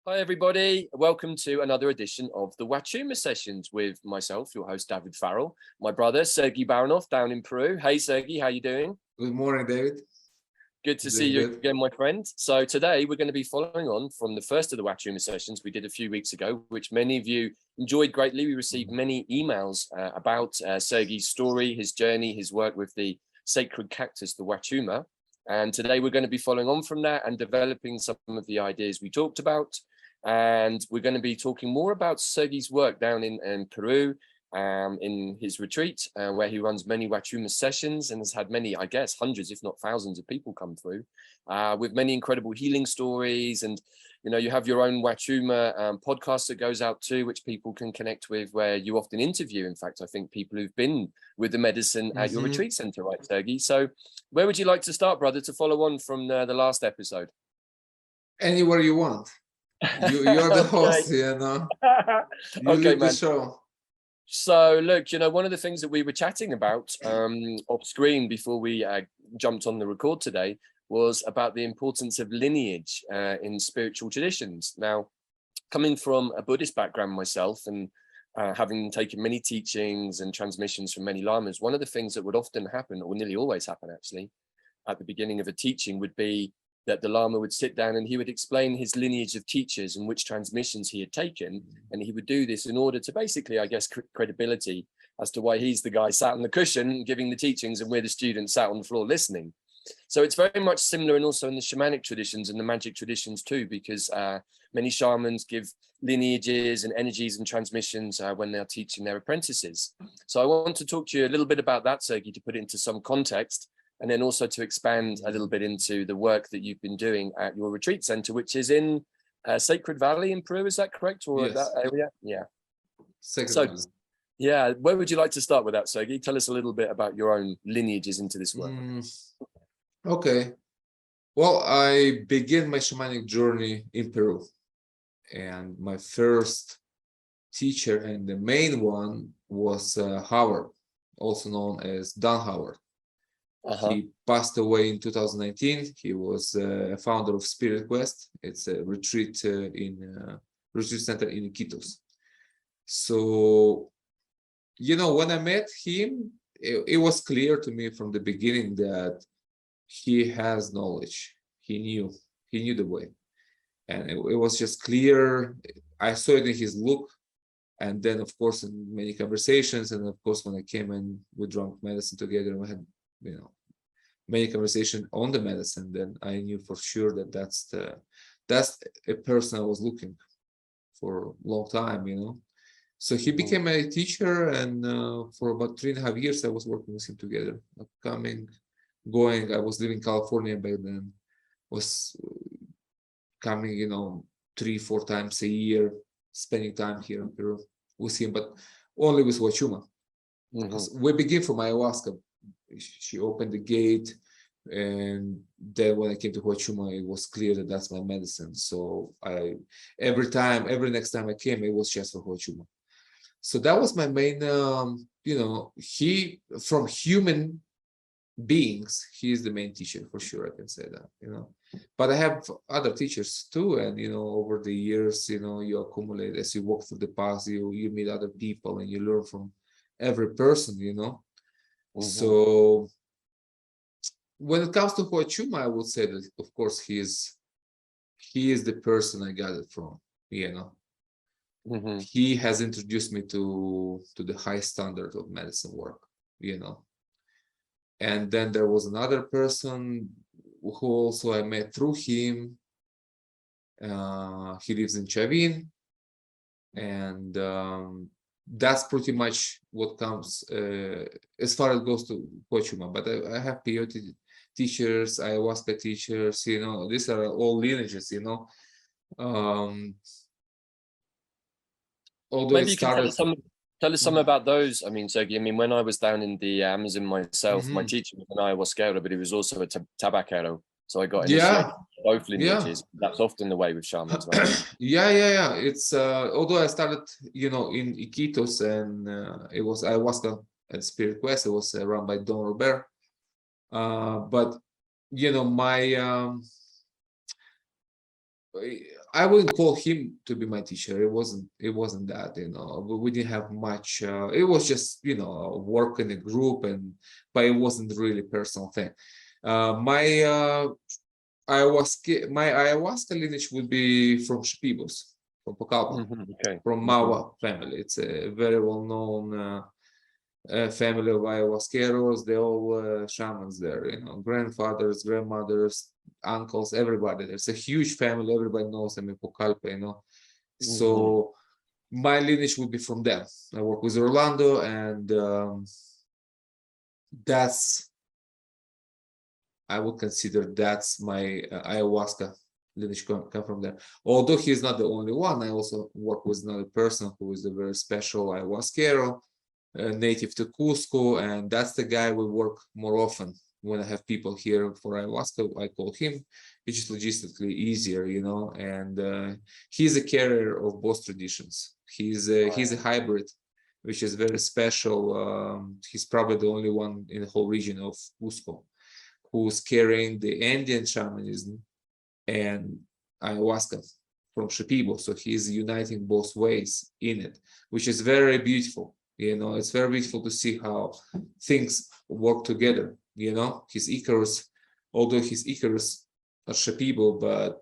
Hi, everybody. Welcome to another edition of the Huachuma Sessions with myself, your host, Davyd Farrell, my brother, Sergey Baranov, down in Peru. Hey, Sergey, how you doing? Good morning, David. Good to see you again, my friend. So today we're going to be following on from the first of the Huachuma Sessions we did a few weeks ago, which many of you enjoyed greatly. We received many emails about Sergey's story, his journey, his work with the sacred cactus, the Huachuma. And today we're going to be following on from that and developing some of the ideas we talked about. And we're going to be talking more about Sergey's work down in Peru, in his retreat, where he runs many Huachuma sessions and has had many, I guess, hundreds, if not thousands of people come through with many incredible healing stories. And, you know, you have your own Huachuma podcast that goes out too, which people can connect with, where you often interview, in fact, I think people who've been with the medicine at your retreat center, right, Sergey? So where would you like to start, brother, to follow on from the last episode? Anywhere you want. You're the host, you know. You Okay, lead man. the show. So look, you know, one of the things that we were chatting about off screen before we jumped on the record today was about the importance of lineage in spiritual traditions. Now, coming from a Buddhist background myself and having taken many teachings and transmissions from many lamas, one of the things that would often happen, or nearly always happen actually, at the beginning of a teaching would be that the Lama would sit down and he would explain his lineage of teachers and which transmissions he had taken. And he would do this in order to basically, I guess, credibility as to why he's the guy sat on the cushion giving the teachings and we're the students sat on the floor listening. So it's very much similar, and also in the shamanic traditions and the magic traditions too, because many shamans give lineages and energies and transmissions when they're teaching their apprentices. So I want to talk to you a little bit about that, Sergey, to put it into some context, and then also to expand a little bit into the work that you've been doing at your retreat center, which is in Sacred Valley in Peru. Is that correct? Or yes. That area? Yeah. Sacred Valley. Yeah. Where would you like to start with that, Sergey? Tell us a little bit about your own lineages into this work. Okay. Well, I began my shamanic journey in Peru. And my first teacher and the main one was Howard, also known as Don Howard. He passed away in 2019. He was a founder of Spirit Quest. It's a retreat retreat center in Cactus. So, you know, when I met him, it was clear to me from the beginning that he has knowledge. He knew the way, and it was just clear. I saw it in his look, and then of course in many conversations, and of course when I came and we drank medicine together, we had, you know, many conversation on the medicine, then I knew for sure that that's a person I was looking for a long time, you know. So he became a teacher, and for about 3.5 years I was working with him together, coming, going. I was living in California back then, was coming, you know, 3-4 times a year, spending time here in Peru with him, but only with Huachuma. We begin from ayahuasca. She opened the gate, and then when I came to Huachuma, it was clear that that's my medicine. So every next time I came, it was just for Huachuma. So that was my main, you know, from human beings, he is the main teacher for sure. I can say that, you know, but I have other teachers too. And, you know, over the years, you know, you accumulate as you walk through the path, you meet other people and you learn from every person, you know. So when it comes to Huachuma, I would say that of course he is the person I got it from, you know. He has introduced me to the high standard of medicine work, you know. And then there was another person who also I met through him. He lives in Chavin, and that's pretty much what comes as far as goes to Huachuma. But I have peyote teachers, ayahuasca teachers, you know, these are all lineages, you know. Although maybe you can tell us some about those. I mean, Sergey, I mean, when I was down in the Amazon myself, my teacher was an ayahuasquero, but he was also a tabaquero. So I got initiated both lineages. That's often the way with shamans, right? Yeah. It's although I started, you know, in Iquitos, and it was ayahuasca at Spirit Quest. It was run by Don Robert. But you know, my I wouldn't call him to be my teacher. It wasn't that, but we didn't have much. It was just, work in a group, but it wasn't really personal thing. My ayahuasca lineage would be from Shipibos, from Pucallpa, Okay. from Mawa family. It's a very well-known family of ayahuasqueros. They're all shamans there, grandfathers, grandmothers, uncles, everybody. There's a huge family. Everybody knows them in Pucallpa, So my lineage would be from them. I work with Orlando, and I would consider that's my ayahuasca lineage come from there. Although he's not the only one, I also work with another person who is a very special ayahuasquero, native to Cusco, and that's the guy we work more often. When I have people here for ayahuasca, I call him. It's just logistically easier, and he's a carrier of both traditions. He's a hybrid, which is very special. He's probably the only one in the whole region of Cusco who's carrying the Andean shamanism and ayahuasca from Shipibo. So he's uniting both ways in it, which is very beautiful. It's very beautiful to see how things work together. His Icarus, although his Icarus are Shipibo, but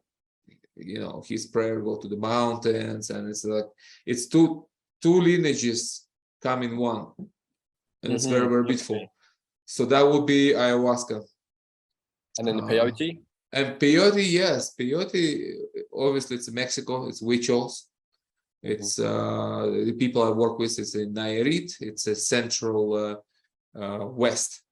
his prayer go to the mountains, and it's like it's two lineages come in one, and it's very, very beautiful. So that would be ayahuasca. And then the peyote? And peyote, yes. Peyote, obviously, it's Mexico. It's Huichols. It's the people I work with. It's in Nayarit. It's a central west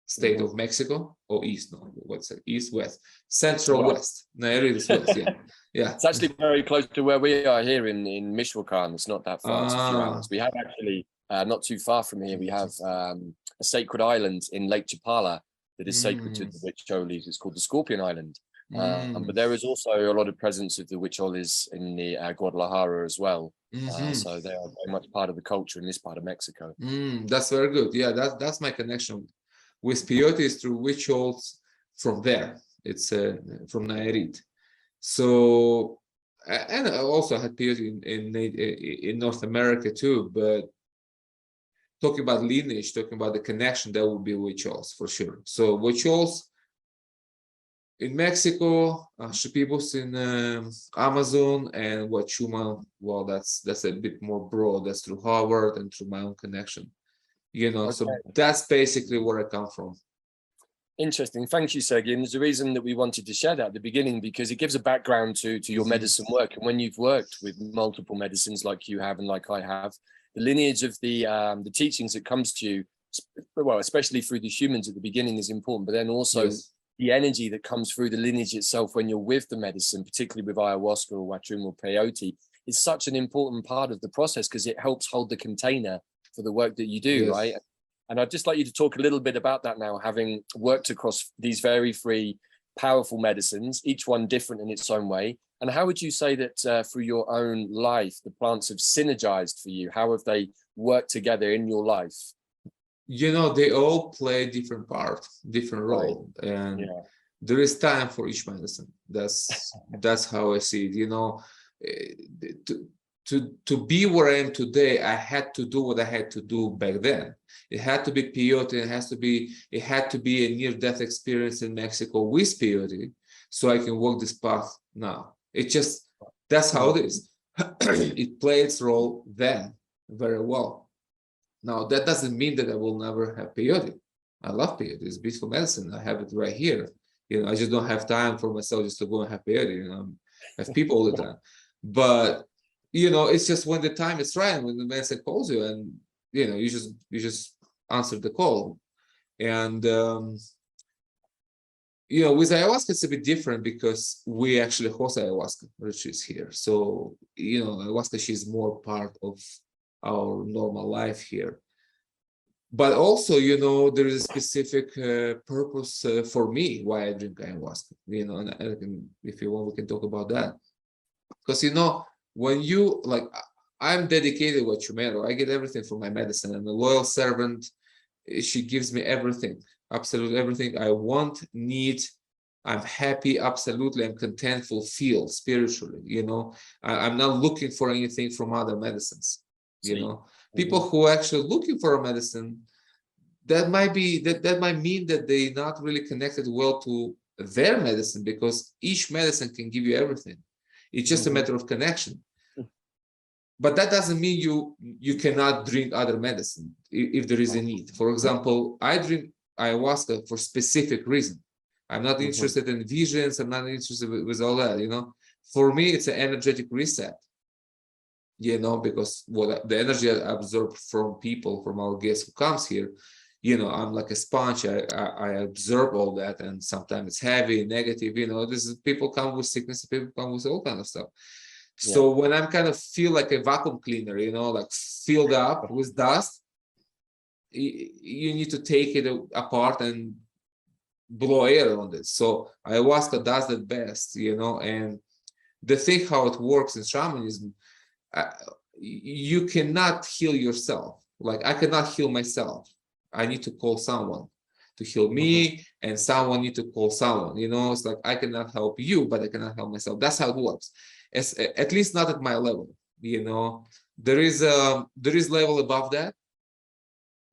state of Mexico. Or east, no, what's it? East, west. Central west. Nayarit is west, yeah. Yeah. It's actually very close to where we are here in Michoacan. It's not that far. It's a few hours. We have actually, not too far from here, we have a sacred island in Lake Chapala that is sacred to the Huicholes. It's called the Scorpion Island. But there is also a lot of presence of the Huicholes in the Guadalajara as well. So they are very much part of the culture in this part of Mexico. That's very good. Yeah, that's my connection with peyote through Huichols from there. It's from Nayarit. So, and I also had peyote in North America too, but talking about lineage, talking about the connection, that would be Huichols for sure. So Huichols in Mexico, Shipibos in Amazon, and Huachuma, well, that's a bit more broad. That's through Harvard and through my own connection. So that's basically where I come from. Interesting. Thank you, Sergey. And there's a reason that we wanted to share that at the beginning, because it gives a background to your medicine work. And when you've worked with multiple medicines like you have and like I have, the lineage of the teachings that comes to you, well, especially through the humans at the beginning, is important, but then also the energy that comes through the lineage itself when you're with the medicine, particularly with ayahuasca or Huachuma or peyote, is such an important part of the process because it helps hold the container for the work that you do, right? And I'd just like you to talk a little bit about that now, having worked across these very three powerful medicines, each one different in its own way. And how would you say that through your own life, the plants have synergized for you? How have they worked together in your life? They all play different part, different role, and there is time for each medicine. That's how I see it. To be where I am today, I had to do what I had to do back then. It had to be peyote. It had to be a near-death experience in Mexico with peyote, so I can walk this path now. That's how it is. It played its role then very well. Now, that doesn't mean that I will never have peyote. I love peyote. It's beautiful medicine. I have it right here. I just don't have time for myself just to go and have peyote. I have people all the time. But, it's just when the time is right, when the medicine calls you, and, you just answer the call. And, with ayahuasca, it's a bit different because we actually host ayahuasca retreats here. So, ayahuasca, she's more part of our normal life here. But also, there is a specific purpose for me why I drink ayahuasca. And if you want, we can talk about that. Because, when I'm dedicated to Huachumero, I get everything from my medicine. I'm a loyal servant. She gives me everything, absolutely everything I want, need, I'm happy, absolutely. I'm contentful, feel spiritually, I'm not looking for anything from other medicines, people who are actually looking for a medicine, that might mean that they're not really connected well to their medicine, because each medicine can give you everything. It's just a matter of connection. But that doesn't mean you cannot drink other medicine if there is a need. For example, I drink ayahuasca for specific reason. I'm not interested in visions. I'm not interested with all that, For me, it's an energetic reset, because what the energy I absorb from people, from our guests who comes here, I'm like a sponge. I absorb all that, and sometimes it's heavy, negative. This is, people come with sickness, people come with all kind of stuff. So when I'm kind of feel like a vacuum cleaner, like filled up with dust, you need to take it apart and blow air on this. So ayahuasca does that best, and the thing how it works in shamanism, you cannot heal yourself. Like I cannot heal myself. I need to call someone to heal me, and someone need to call someone. It's like I cannot help you, but I cannot help myself. That's how it works. At least not at my level. There is level above that.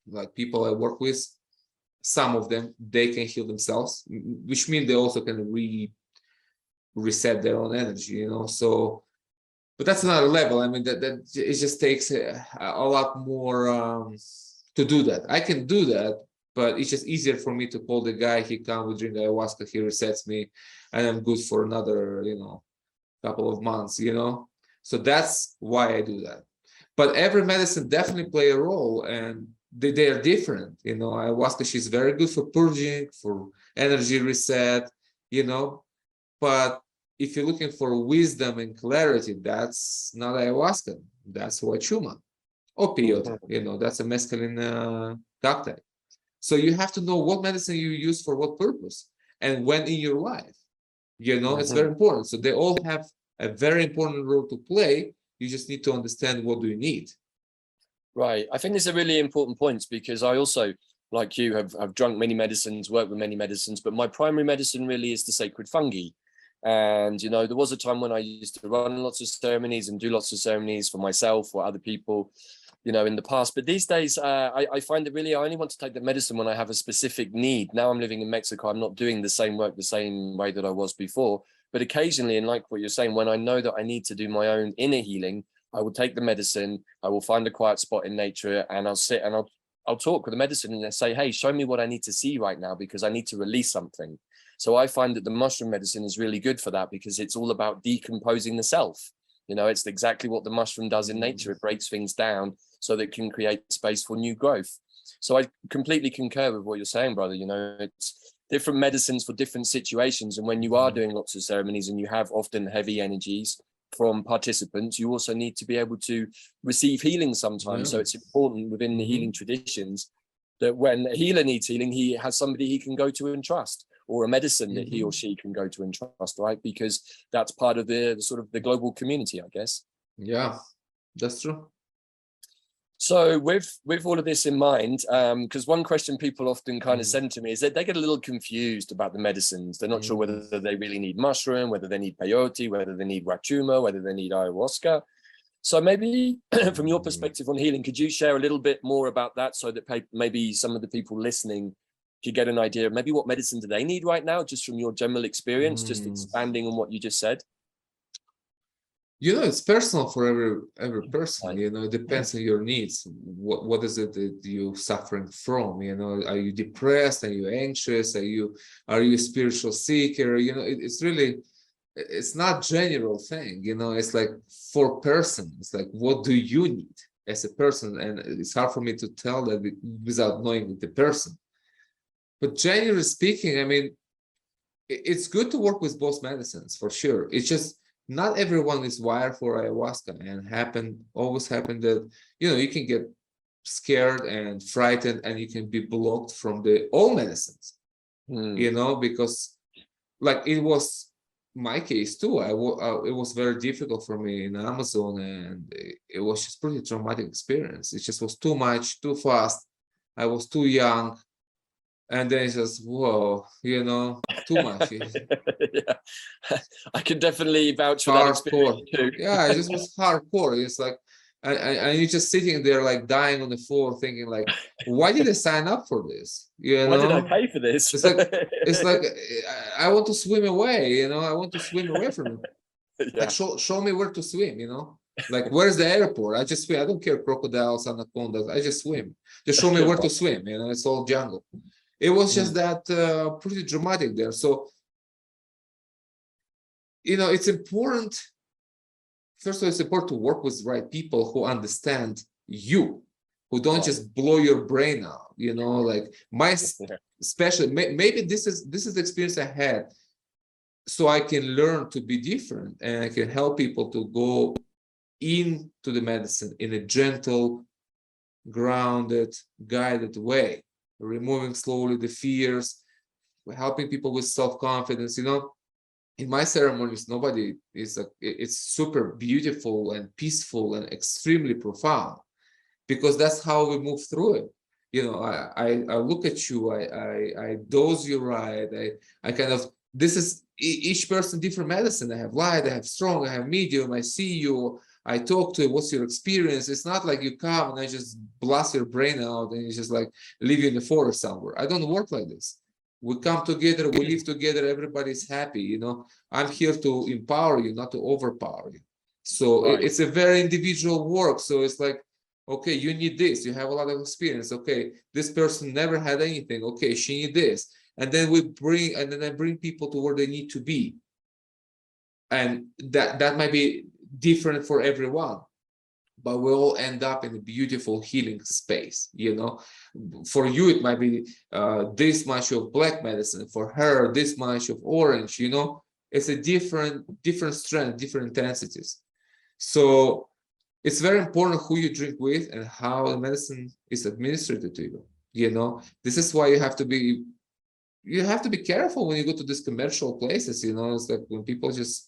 Like people I work with, some of them, they can heal themselves, which means they also can reset their own energy. So, but that's another level. I mean, that it just takes a lot more to do that. I can do that, but it's just easier for me to call the guy. He comes, we drink ayahuasca, he resets me, and I'm good for another, couple of months. So that's why I do that. But every medicine definitely play a role, and they are different. Ayahuasca, she's very good for purging, for energy reset. But if you're looking for wisdom and clarity, that's not ayahuasca. That's Huachuma or peyote. That's a mescaline cocktail. So you have to know what medicine you use for what purpose and when in your life. It's very important. So they all have a very important role to play. You just need to understand what do you need. Right. I think these are really important points, because I also, like you, have drunk many medicines, worked with many medicines, but my primary medicine really is the sacred fungi. And, there was a time when I used to run lots of ceremonies and do lots of ceremonies for myself or other people, in the past. But these days, I find that really I only want to take the medicine when I have a specific need. Now I'm living in Mexico. I'm not doing the same work the same way that I was before. But occasionally, and like what you're saying, when I know that I need to do my own inner healing, I will take the medicine, I will find a quiet spot in nature, and I'll sit and I'll talk with the medicine and say, hey, show me what I need to see right now, because I need to release something. So I find that the mushroom medicine is really good for that, because it's all about decomposing the self. It's exactly what the mushroom does in nature. It breaks things down so that it can create space for new growth. So I completely concur with what you're saying, brother. It's different medicines for different situations. And when you are doing lots of ceremonies and you have often heavy energies from participants, you also need to be able to receive healing sometimes. So it's important within the healing traditions that when a healer needs healing, he has somebody he can go to and trust, or a medicine that he or she can go to and trust, right? Because that's part of the sort of the global community, I guess. Yeah, that's true. So with all of this in mind, because one question people often kind of send to me is that they get a little confused about the medicines. They're not sure whether they really need mushroom, whether they need peyote, whether they need huachuma, whether they need ayahuasca. So maybe from your perspective on healing, could you share a little bit more about that, so that maybe some of the people listening could get an idea of maybe what medicine do they need right now, just from your general experience, just expanding on what you just said? It's personal for every person. It depends on your needs. What is it that you're suffering from? Are you depressed? Are you anxious? Are you a spiritual seeker? It's not general thing. It's like for person. It's like, what do you need as a person? And it's hard for me to tell that without knowing the person. But generally speaking, I mean, it's good to work with both medicines for sure. It's just not everyone is wired for ayahuasca, and always happen that you can get scared and frightened, and you can be blocked from all medicines. Because like it was my case too. It was very difficult for me in Amazon, and it was just pretty traumatic experience. It just was too much, too fast. I was too young. And then it's just, whoa, too much. Yeah. I can definitely vouch for that experience Hardcore. too. Yeah, it just was hardcore. It's like, and you're just sitting there like dying on the floor, thinking like, why did I sign up for this? Why did I pay for this? It's like, I want to swim away. I want to swim away from it. Like, Yeah. show me where to swim. Like, where's the airport? I just swim. I don't care crocodiles, anacondas. I just swim. Just show me where to swim. It's all jungle. It was just that pretty dramatic there. So, it's important. First of all, it's important to work with the right people who understand you, who don't just blow your brain out. Like especially maybe this is the experience I had, so I can learn to be different and I can help people to go into the medicine in a gentle, grounded, guided way, removing slowly the fears, helping people with self-confidence. In my ceremonies, nobody is it's super beautiful and peaceful and extremely profound, because that's how we move through it. I look at you, I dose you right. I kind of, this is each person different medicine. I have light, I have strong, I have medium, I see you, I talk to you, what's your experience? It's not like you come and I just blast your brain out and it's just like leave you in the forest somewhere. I don't work like this. We come together, we live together, everybody's happy. I'm here to empower you, not to overpower you. So it's a very individual work. So it's like, okay, you need this, you have a lot of experience. Okay, this person never had anything. Okay, she need this. And then I bring people to where they need to be. And that might be different for everyone, but we all end up in a beautiful healing space. For you it might be this much of black medicine, for her this much of orange. It's a different strength, different intensities. So it's very important who you drink with and how the medicine is administered to you. This is why you have to be careful when you go to these commercial places. It's like when people just,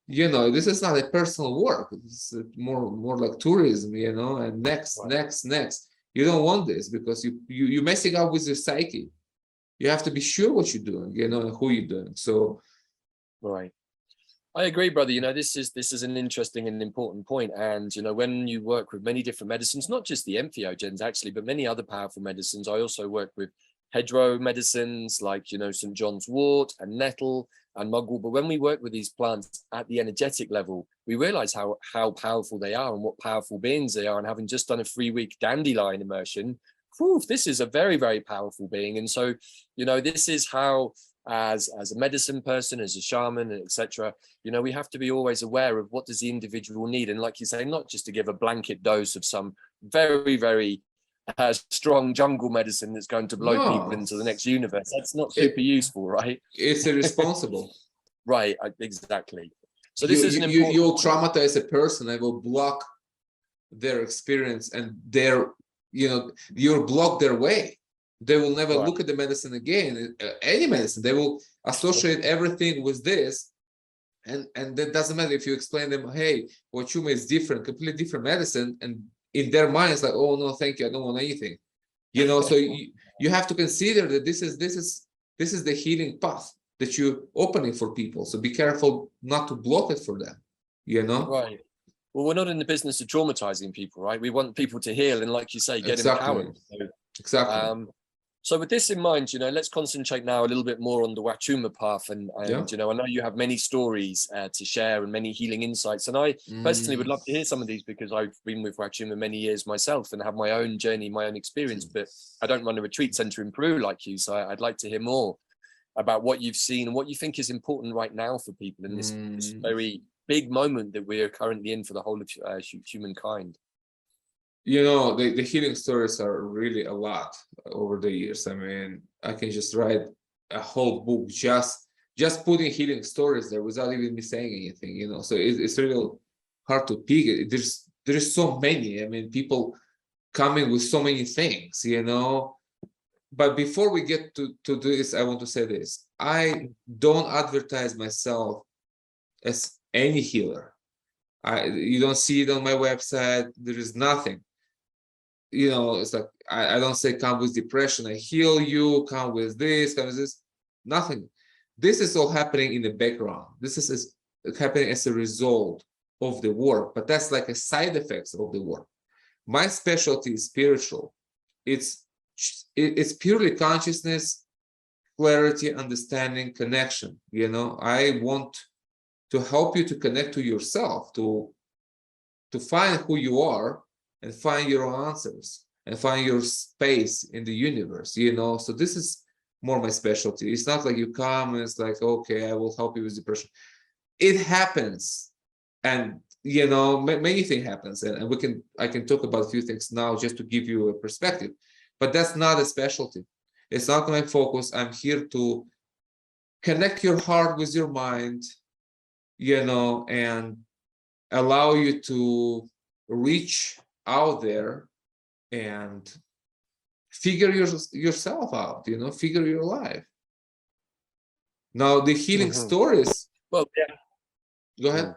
this is not a personal work. It's more like tourism, and next. You don't want this, because you're messing up with your psyche. You have to be sure what you're doing, and who you're doing. So, right. I agree, brother. This is an interesting and important point. And, when you work with many different medicines, not just the entheogens actually, but many other powerful medicines. I also work with hedgerow medicines like, St. John's wort and nettle and mugwort. But when we work with these plants at the energetic level, we realize how powerful they are and what powerful beings they are. And having just done a 3-week dandelion immersion, this is a very, very powerful being. And so, this is how, as a medicine person, as a shaman, etc., we have to be always aware of what does the individual need. And like you say, not just to give a blanket dose of some very, very strong jungle medicine that's going to blow people into the next universe. That's not super useful, right? It's irresponsible. Right, exactly. So this is an important... You'll traumatize a person and will block their experience, and you'll block their way. They will never look at the medicine again, any medicine. They will associate everything with this. And that doesn't matter if you explain them, hey, Huachuma is different, completely different medicine. And in their minds, like, oh, no, thank you, I don't want anything. So you have to consider that this is the healing path that you're opening for people. So be careful not to block it for them, Right. Well, we're not in the business of traumatizing people, right? We want people to heal and, like you say, get empowered. So, exactly. So with this in mind, let's concentrate now a little bit more on the Huachuma path. And I know you have many stories to share and many healing insights. And I personally would love to hear some of these, because I've been with Huachuma many years myself and have my own journey, my own experience. But I don't run a retreat center in Peru like you. So I'd like to hear more about what you've seen and what you think is important right now for people in this very big moment that we're currently in for the whole of humankind. The healing stories are really a lot over the years. I mean, I can just write a whole book just putting healing stories there without even me saying anything. So it's really hard to pick. There's so many. I mean, people coming with so many things. But before we get to this, I want to say this: I don't advertise myself as any healer. You don't see it on my website. There is nothing. it's like I don't say come with depression, I heal you, come with this, come with this. Nothing. This is all happening in the background. This is happening as a result of the work, but that's like a side effects of the work. My specialty is spiritual. It's purely consciousness, clarity, understanding, connection. I want to help you to connect to yourself, to find who you are and find your own answers and find your space in the universe. So this is more my specialty. It's not like you come and it's like, okay, I will help you with depression. It happens, and many things happens, and I can talk about a few things now just to give you a perspective, but that's not a specialty. It's not my focus. I'm here to connect your heart with your mind, and allow you to reach out there and figure yourself out, figure your life. Now, the healing stories. Well, yeah. Go ahead.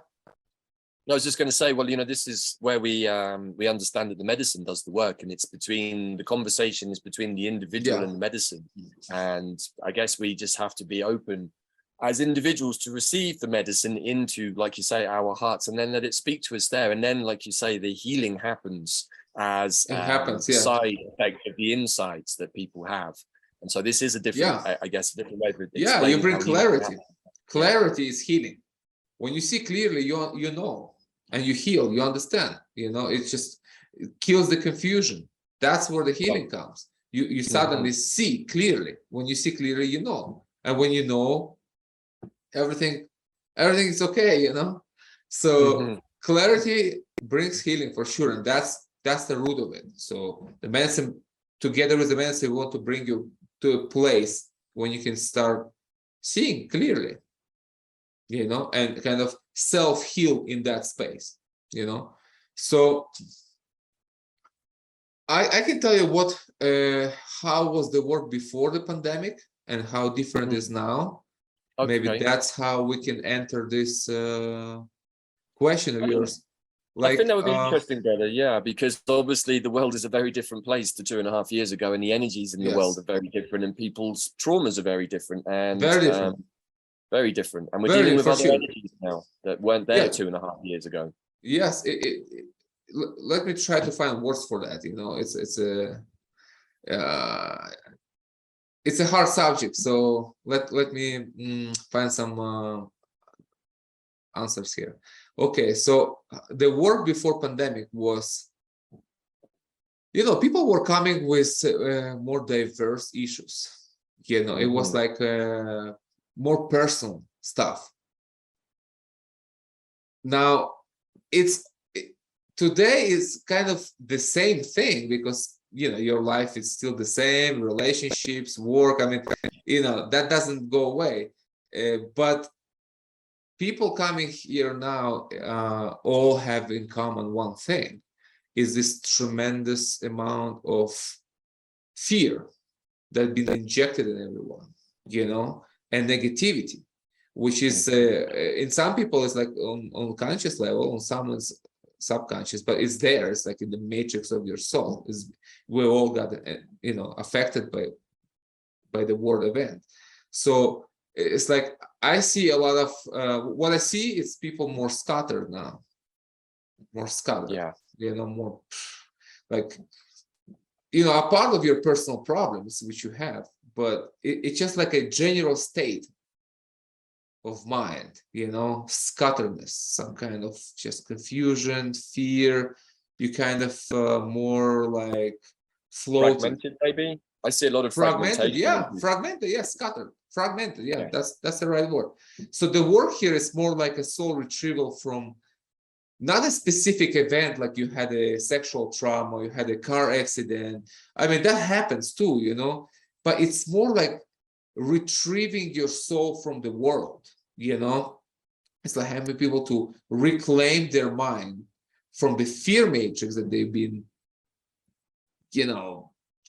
I was just going to say, well, this is where we understand that the medicine does the work, and it's between the conversation is between the individual and the medicine. And I guess we just have to be open as individuals to receive the medicine into, like you say, our hearts, and then let it speak to us there. And then, like you say, the healing happens as a side effect of the insights that people have. And so this is a different, I guess, a different way of explaining. Yeah, you bring clarity. Clarity is healing. When you see clearly, you know, and you heal, you understand. It kills the confusion. That's where the healing comes. You suddenly see clearly. When you see clearly, you know. And when you know, everything is okay, So clarity brings healing for sure, and that's the root of it. So the medicine, together with the medicine, we want to bring you to a place when you can start seeing clearly, and kind of self-heal in that space, So I can tell you how was the work before the pandemic and how different it is now. Okay. Maybe that's how we can enter this question of yours. I think that would be interesting, brother. Yeah, because obviously the world is a very different place to 2.5 years ago, and the energies in the world are very different, and people's traumas are very different, and very different. And we're dealing with other energies now that weren't there 2.5 years ago. Yes, let me try to find words for that. It's a hard subject, so let me find some answers here. Okay, so the work before pandemic was, people were coming with more diverse issues. It was like more personal stuff. Now, today is kind of the same thing because your life is still the same, relationships, work. I mean, that doesn't go away. But people coming here now all have in common one thing: is this tremendous amount of fear that's been injected in everyone, and negativity, which is in some people it's like on conscious level, on someone's subconscious, but it's there. It's like in the matrix of your soul. We all got affected by the world event. So it's like I see a lot of what I see is people more scattered now, more like a part of your personal problems which you have, but it's just like a general state of mind, scatteredness, some kind of just confusion, fear. You kind of more like floating. Fragmented, maybe. I see a lot of fragmented. Scattered, fragmented. That's the right word. So the work here is more like a soul retrieval from not a specific event, like you had a sexual trauma, you had a car accident. I mean, that happens too, but it's more like retrieving your soul from the world. It's like having people to reclaim their mind from the fear matrix that they've been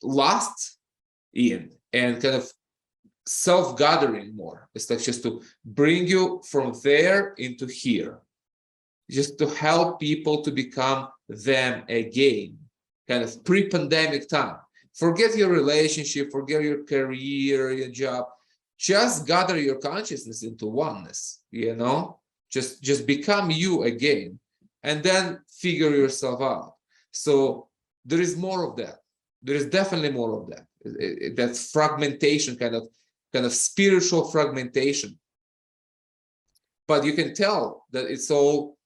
lost in, and kind of self-gathering more. It's like just to bring you from there into here, just to help people to become them again, kind of pre-pandemic time. Forget your relationship, forget your career, your job. Just gather your consciousness into oneness, just become you again, and then figure yourself out. So there is more of that. There is definitely more of that. That's fragmentation, kind of spiritual fragmentation. But you can tell that it's all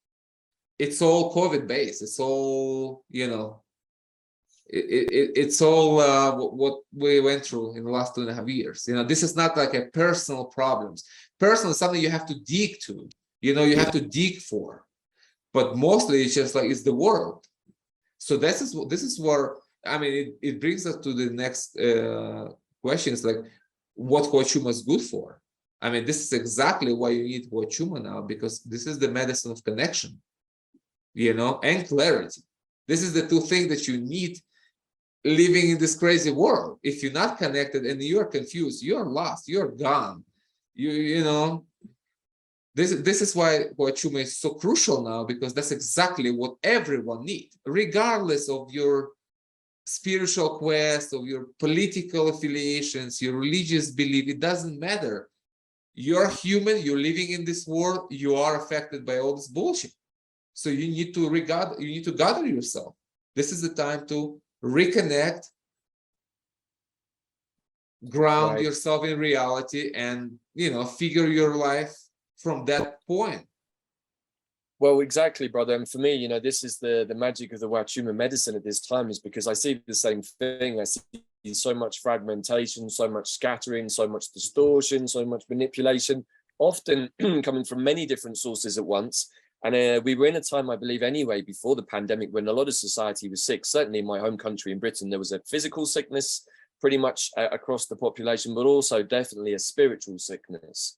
COVID based. It's all, it's all what we went through in the last 2.5 years. This is not like a personal problems. Personal is something you have to dig to, you have to dig for. But mostly it's just like it's the world. So this is where, I mean, it brings us to the next questions, like what Huachuma is good for. I mean, this is exactly why you need Huachuma now, because this is the medicine of connection, and clarity. This is the two things that you need living in this crazy world. If you're not connected and you're confused, you're lost, you're gone. This is why Huachuma is so crucial now, because that's exactly what everyone needs, regardless of your spiritual quest, of your political affiliations, your religious belief. It doesn't matter. You're human, you're living in this world, you are affected by all this bullshit. So you need to gather yourself. This is the time to reconnect, ground yourself in reality, and figure your life from that point. Well, exactly, brother. And for me, this is the magic of the Huachuma medicine at this time, is because I see the same thing. I see so much fragmentation, so much scattering, so much distortion, so much manipulation, often coming from many different sources at once. And we were in a time, I believe anyway, before the pandemic, when a lot of society was sick. Certainly in my home country in Britain, there was a physical sickness pretty much across the population, but also definitely a spiritual sickness.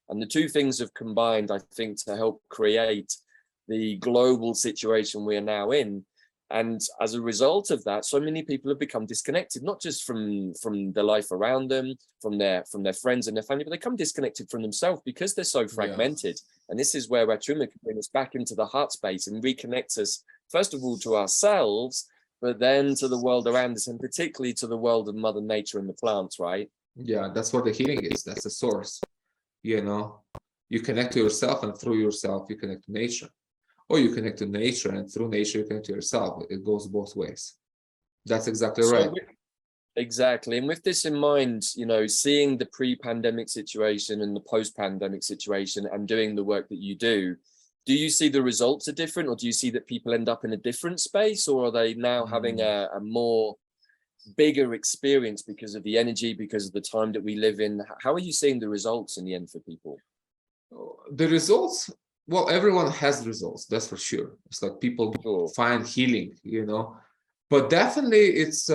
And the two things have combined, I think, to help create the global situation we are now in. And as a result of that, so many people have become disconnected, not just from the life around them, from their friends and their family, but they become disconnected from themselves because they're so fragmented. Yeah. And this is where Huachuma can bring us back into the heart space and reconnect us, first of all, to ourselves, but then to the world around us, and particularly to the world of Mother Nature and the plants, right? Yeah, that's where the healing is. That's the source. You connect to yourself, and through yourself, you connect to nature. Or you connect to nature, and through nature, you connect to yourself. It goes both ways. That's exactly right. Exactly. And with this in mind, seeing the pre-pandemic situation and the post-pandemic situation and doing the work that you do you see the results are different, or do you see that people end up in a different space, or are they now having a more bigger experience because of the energy, because of the time that we live in? How are you seeing the results in the end for people? The results, well, everyone has results, that's for sure. It's like people find healing, but definitely it's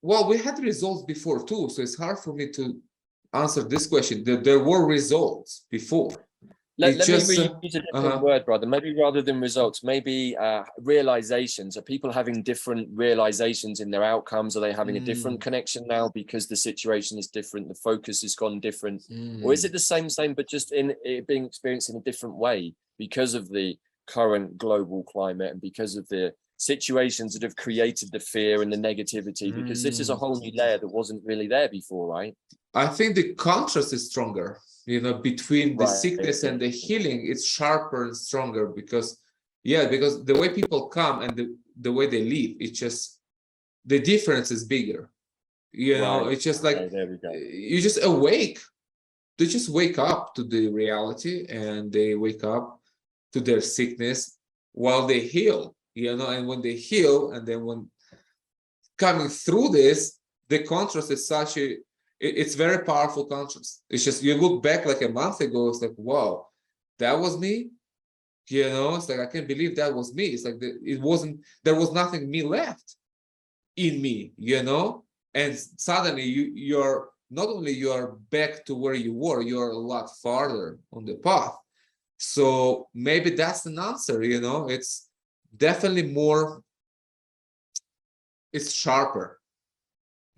well, we had results before too, so it's hard for me to answer this question. There were results before. Let me reuse a different word, brother. Maybe rather than results, maybe realizations. Are people having different realizations in their outcomes? Are they having a different connection now because the situation is different, the focus has gone different? Or is it the same, but just in it being experienced in a different way because of the current global climate and because of the situations that have created the fear and the negativity? Because this is a whole new layer that wasn't really there before, right? I think the contrast is stronger. Between the sickness and the healing, it's sharper and stronger because the way people come and the way they live, it's just, the difference is bigger. It's just like, there we go. You just awake. They just wake up to the reality, and they wake up to their sickness while they heal, and when they heal, and then when coming through this, the contrast is such it's very powerful contrast. It's just, you look back like a month ago, it's like, wow, that was me. It's like, I can't believe that was me. It's like there was nothing me left in me, and suddenly you're not only you are back to where you were, you're a lot farther on the path. So maybe that's an answer. It's definitely more, it's sharper.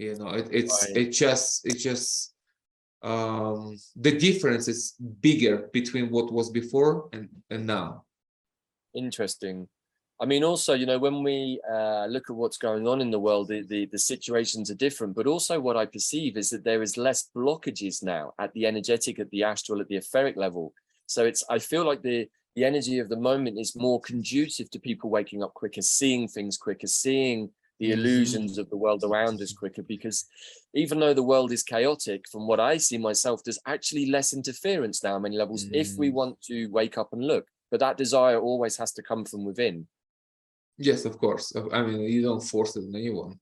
It just the difference is bigger between what was before and now. Interesting. I mean, also, when we look at what's going on in the world, the situations are different. But also what I perceive is that there is less blockages now at the energetic, at the astral, at the etheric level. So I feel like the energy of the moment is more conducive to people waking up quicker, seeing things quicker, seeing the illusions of the world around us quicker, because even though the world is chaotic, from what I see myself, there's actually less interference now on many levels if we want to wake up and look. But that desire always has to come from within. Yes, of course. I mean, you don't force it on anyone,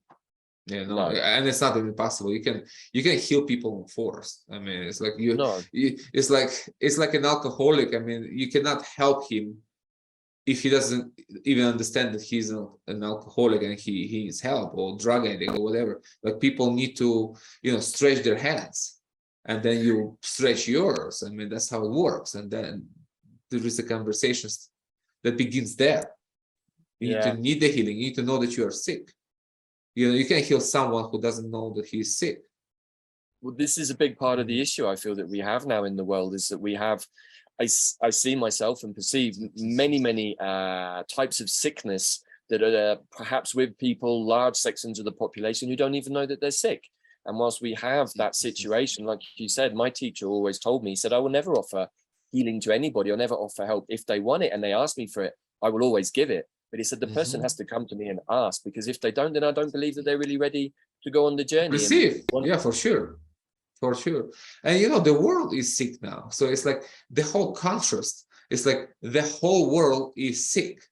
No. and it's not even possible. You can heal people forced. I mean, it's like No. it's like an alcoholic. I mean, you cannot help him if he doesn't even understand that he's an alcoholic and he needs help, or drug addict or whatever. Like, people need to stretch their hands, and then you stretch yours. I mean, that's how it works. And then there is a conversation that begins there. You need the healing. You need to know that you are sick. You can't heal someone who doesn't know that he's sick. Well, this is a big part of the issue I feel that we have now in the world, is that we have, I see myself and perceive many types of sickness that are perhaps with people, large sections of the population, who don't even know that they're sick. And whilst we have that situation, like you said, my teacher always told me, he said, I will never offer healing to anybody. I'll never offer help. If they want it and they ask me for it, I will always give it. But he said the person has to come to me and ask, because if they don't, then I don't believe that they're really ready to go on the journey. Receive. Yeah, for sure. For sure. And the world is sick now. So it's like the whole contrast. It's like the whole world is sick.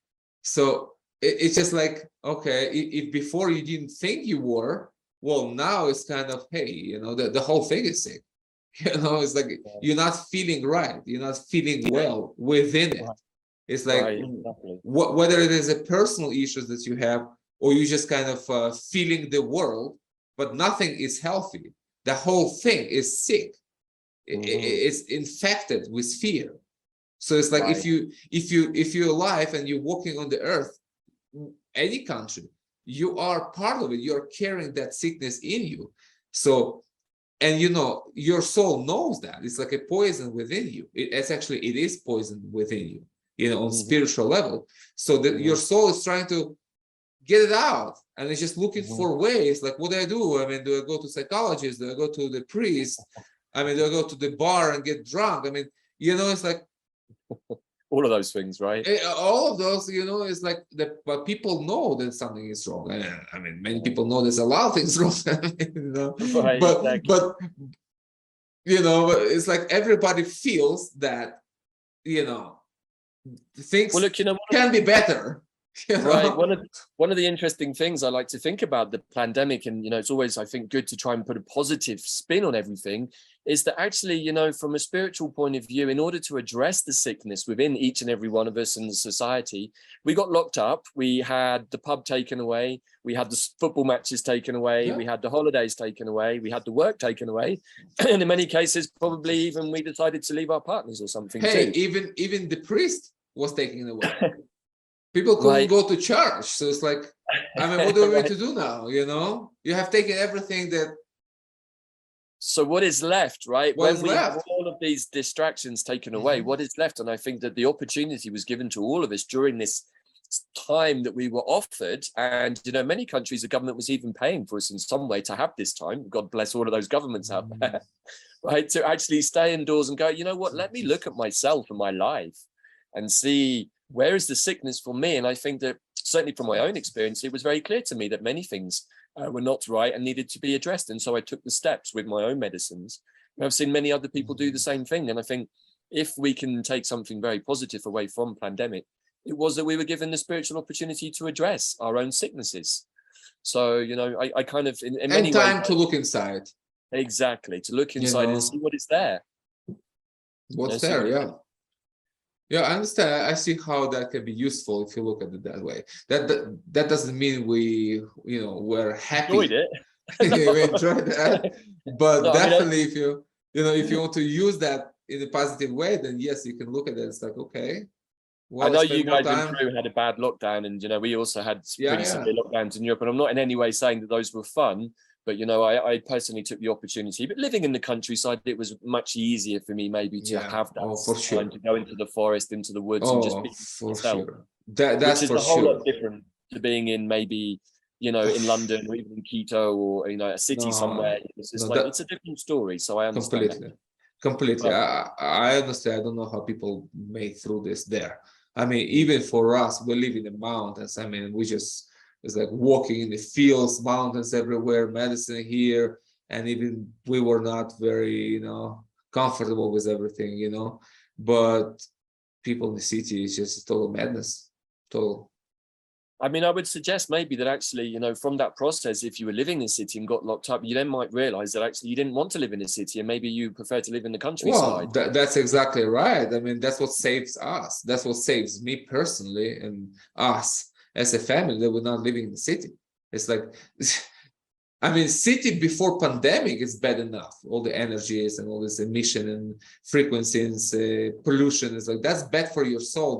So it's just like, okay, if before you didn't think you were, well, now it's kind of, hey, the whole thing is sick. It's like you're not feeling right. You're not feeling well within it. It's like, whether it is a personal issues that you have, or you just kind of feeling the world, but nothing is healthy. The whole thing is sick. It's infected with fear. So it's like, if you're alive and you're walking on the earth, any country, you are part of it. You're carrying that sickness in you. So, and your soul knows that it's like a poison within you. It is poison within you, on spiritual level. So that your soul is trying to get it out, and it's just looking for ways. Like, what do I do? I mean, do I go to psychologist? Do I go to the priest? I mean, do I go to the bar and get drunk? I mean, it's like all of those things, right? All of those, it's like but people know that something is wrong. I mean, many people know there's a lot of things wrong. Right, but it's like everybody feels that things can be better. Right. One of the interesting things I like to think about the pandemic, and it's always, I think, good to try and put a positive spin on everything, is that actually, from a spiritual point of view, in order to address the sickness within each and every one of us in the society, we got locked up. We had the pub taken away. We had the football matches taken away. We had the holidays taken away. We had the work taken away. And in many cases, probably even we decided to leave our partners or something too. Even the priest was taken away. People couldn't go to church. So it's like, I mean, what are we to do now? You have taken everything that. So what is left, right? When we have all of these distractions taken away, what is left? And I think that the opportunity was given to all of us during this time that we were offered. And, many countries, the government was even paying for us in some way to have this time. God bless all of those governments out there, right? To actually stay indoors and go, you know what, let me look at myself and my life and see, where is the sickness for me? And I think that certainly from my own experience, it was very clear to me that many things were not right and needed to be addressed. And so I took the steps with my own medicines. And I've seen many other people do the same thing. And I think if we can take something very positive away from pandemic, it was that we were given the spiritual opportunity to address our own sicknesses. So, I kind of, in many ways, time to look inside. Exactly. To look inside and see what is there. What's there, yeah. Yeah, I understand. I see how that can be useful if you look at it that way. That doesn't mean we're happy. Enjoyed it. We enjoyed that, but definitely, if you want to use that in a positive way, then yes, you can look at it. It's like, okay. Well, I know you guys in Peru had a bad lockdown, and we also had pretty severe lockdowns in Europe. And I'm not in any way saying that those were fun. But, I personally took the opportunity. But living in the countryside, it was much easier for me maybe to have that for sure. time to go into the forest, into the woods, and just be for myself. sure. That's which is for a whole sure. lot different to being in maybe, in London or even in Quito or, a city somewhere. No, It's just no, like, that it's a different story. So I understand that. completely. But I understand. I don't know how people make through this there. I mean, even for us, we live in the mountains. I mean, it's like walking in the fields, mountains everywhere, medicine here, and even we were not very, comfortable with everything, But people in the city is just total madness, total. I mean, I would suggest maybe that actually, from that process, if you were living in a city and got locked up, you then might realize that actually you didn't want to live in a city and maybe you prefer to live in the Well, countryside. that's exactly right. I mean, that's what saves us. That's what saves me personally and us as a family that we're not living in the city. It's like, I mean, city before pandemic is bad enough. All the energies and all this emission and frequencies, pollution is like that's bad for your soul.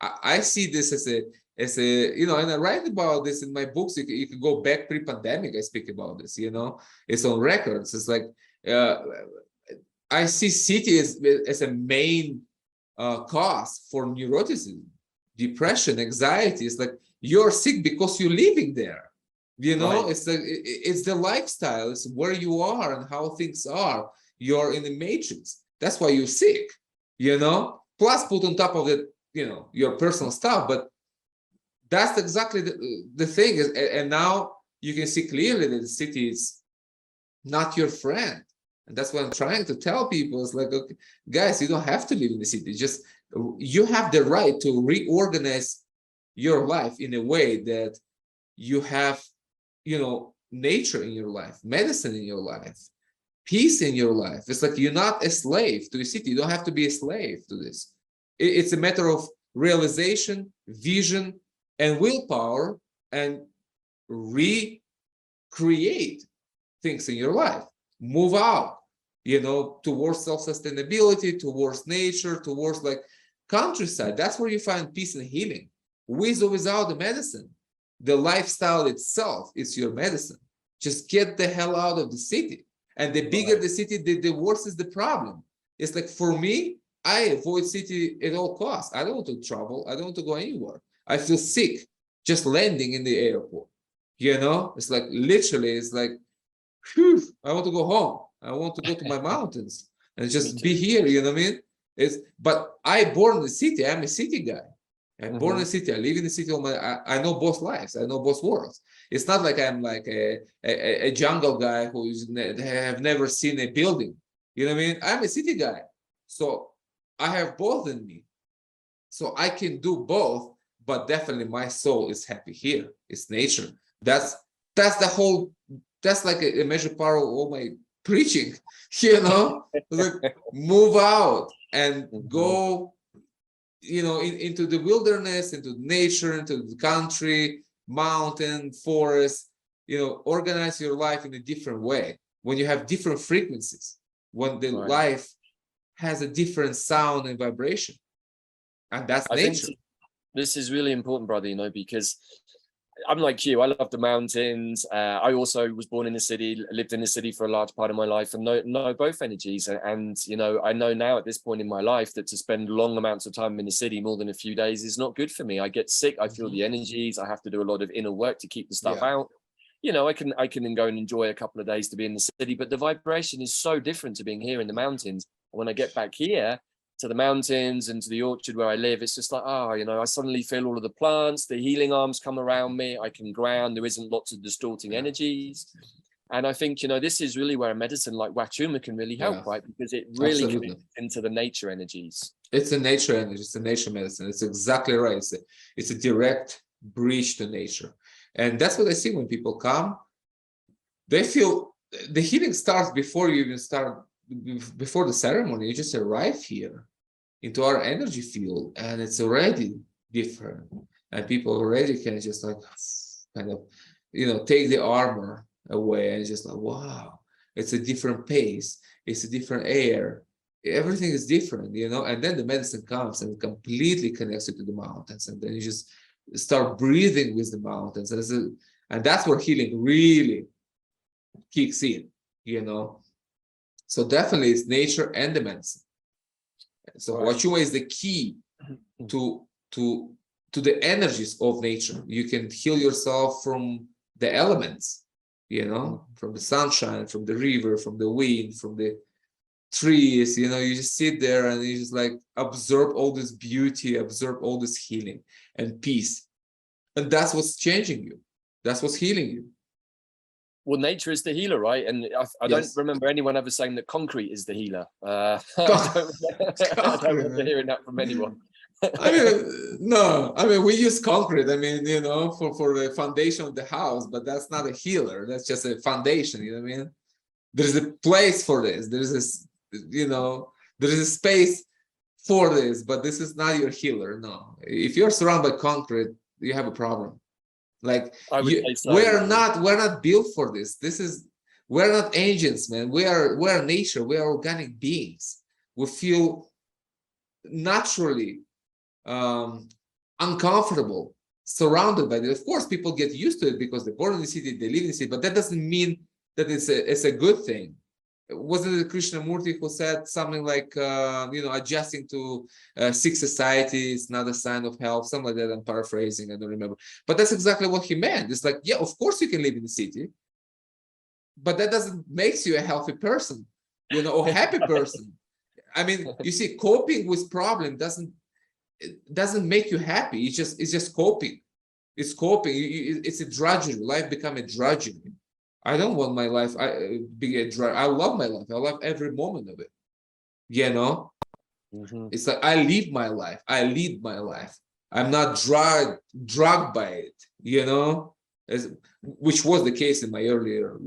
I see this as a and I write about this in my books. You can go back pre-pandemic. I speak about this. It's on records. It's like I see city as a main cause for neuroticism, depression, anxiety. It's like you're sick because you're living there. Right. It's the lifestyle. It's where you are and how things are. You're in the matrix. That's why you're sick. Plus put on top of it, your personal stuff. But that's exactly the thing. And now you can see clearly that the city is not your friend. And that's what I'm trying to tell people. It's like, okay, guys, you don't have to live in the city. Just you have the right to reorganize your life in a way that you have, nature in your life, medicine in your life, peace in your life. It's like you're not a slave to a city. You don't have to be a slave to this. It's a matter of realization, vision, and willpower, and recreate things in your life. Move out, towards self-sustainability, towards nature, towards like countryside. That's where you find peace and healing, with or without the medicine. The lifestyle itself is your medicine. Just get the hell out of the city. And the bigger the city, the worse is the problem. It's like, for me, I avoid city at all costs. I don't want to travel. I don't want to go anywhere. I feel sick just landing in the airport. It's like literally, it's like, whew, I want to go home. I want to go to my mountains and just be here. You know what I mean? But I born in the city. I'm a city guy. I'm born in the city. I live in the city. I know both lives. I know both worlds. It's not like I'm like a jungle guy who have never seen a building. You know what I mean? I'm a city guy. So I have both in me. So I can do both, but definitely my soul is happy here. It's nature. That's like a major part of all my preaching, like move out and go, into the wilderness, into nature, into the country, mountain, forest, organize your life in a different way. When you have different frequencies, when the life has a different sound and vibration, and that's nature. Think this is really important, brother, because I'm like you. I love the mountains. I also was born in the city, lived in the city for a large part of my life, and know both energies. And I know now at this point in my life that to spend long amounts of time in the city more than a few days is not good for me. I get sick. I feel the energies. I have to do a lot of inner work to keep the stuff out. I can then go and enjoy a couple of days to be in the city, but the vibration is so different to being here in the mountains. When I get back here to the mountains and to the orchard where I live, it's just like, I suddenly feel all of the plants, the healing arms come around me, I can ground, there isn't lots of distorting energies. And I think, this is really where a medicine like Huachuma can really help, right? Because it really connects into the nature energies. It's a nature energy, it's a nature medicine. It's exactly right. It's a direct bridge to nature. And that's what I see when people come. They feel the healing starts before you even start, before the ceremony. You just arrive here into our energy field, and it's already different. And people already can just like kind of, take the armor away and just like, wow, it's a different pace, it's a different air, everything is different, and then the medicine comes and completely connects you to the mountains, and then you just start breathing with the mountains, and that's where healing really kicks in. So definitely it's nature and the medicine. So Huachuma is the key to to the energies of nature. You can heal yourself from the elements, from the sunshine, from the river, from the wind, from the trees. You just sit there and you just like absorb all this beauty, absorb all this healing and peace. And that's what's changing you. That's what's healing you. Well, nature is the healer, right? And I don't remember anyone ever saying that concrete is the healer. I don't remember hearing that from anyone. No. We use concrete. For the foundation of the house, but that's not a healer. That's just a foundation. You know what I mean? There's a place for this. There's this, there is a space for this, but this is not your healer. No. If you're surrounded by concrete, you have a problem. Like we're not built for this. We're not angels, man. We're nature. We are organic beings. We feel naturally uncomfortable surrounded by it. Of course, people get used to it because they're born in the city, they live in the city, but that doesn't mean that it's a good thing. Wasn't it Krishnamurti who said something like, adjusting to sick society is not a sign of health, something like that? I'm paraphrasing, I don't remember. But that's exactly what he meant. It's like, yeah, of course you can live in the city, but that doesn't make you a healthy person, or happy person. You see, coping with problem doesn't make you happy. It's just coping. It's coping. It's a drudgery. Life become a drudgery. I don't want my life be a drudgery. I love my life. I love every moment of it. It's like I live my life. I lead my life. I'm not drugged by it. Which was the case in my earlier,